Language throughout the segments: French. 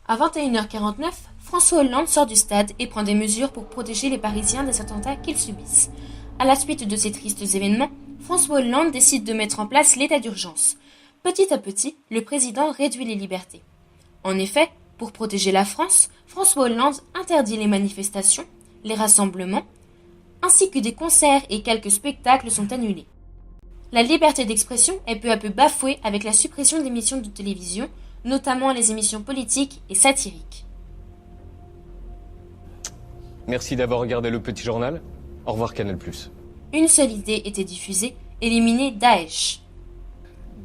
À 21h49, François Hollande sort du stade et prend des mesures pour protéger les Parisiens des attentats qu'ils subissent. À la suite de ces tristes événements, François Hollande décide de mettre en place l'état d'urgence. Petit à petit, le président réduit les libertés. En effet, pour protéger la France, François Hollande interdit les manifestations, les rassemblements, ainsi que des concerts et quelques spectacles sont annulés. La liberté d'expression est peu à peu bafouée avec la suppression d'émissions de télévision, notamment les émissions politiques et satiriques. Merci d'avoir regardé le petit journal. Au revoir Canal+. Une seule idée était diffusée, éliminer Daesh.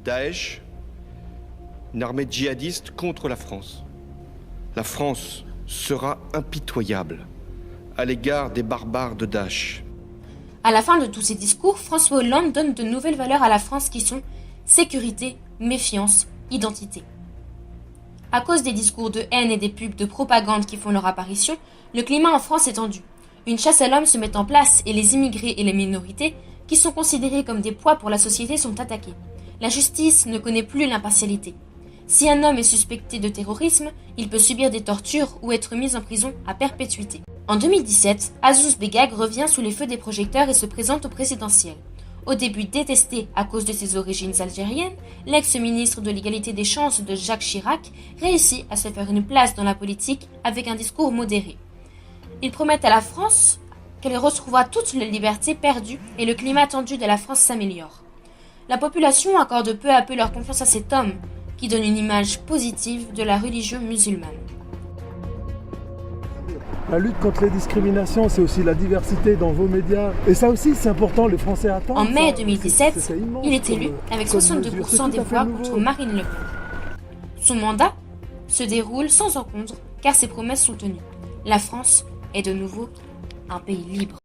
Daesh, une armée djihadiste contre la France. La France sera impitoyable à l'égard des barbares de Daesh. À la fin de tous ces discours, François Hollande donne de nouvelles valeurs à la France qui sont sécurité, méfiance, identité. À cause des discours de haine et des pubs de propagande qui font leur apparition, le climat en France est tendu. Une chasse à l'homme se met en place et les immigrés et les minorités, qui sont considérés comme des poids pour la société, sont attaqués. La justice ne connaît plus l'impartialité. Si un homme est suspecté de terrorisme, il peut subir des tortures ou être mis en prison à perpétuité. En 2017, Azouz Begag revient sous les feux des projecteurs et se présente au présidentiel. Au début détesté à cause de ses origines algériennes, l'ex-ministre de l'égalité des chances de Jacques Chirac réussit à se faire une place dans la politique avec un discours modéré. Il promet à la France qu'elle retrouvera toutes les libertés perdues et le climat tendu de la France s'améliore. La population accorde peu à peu leur confiance à cet homme qui donne une image positive de la religion musulmane. La lutte contre les discriminations, c'est aussi la diversité dans vos médias. Et ça aussi, c'est important, les Français attendent. En mai ça. 2017, C'est immense il est élu avec comme 62% mesure. des voix contre Marine Le Pen. Son mandat se déroule sans encombre car ses promesses sont tenues. La France est de nouveau un pays libre.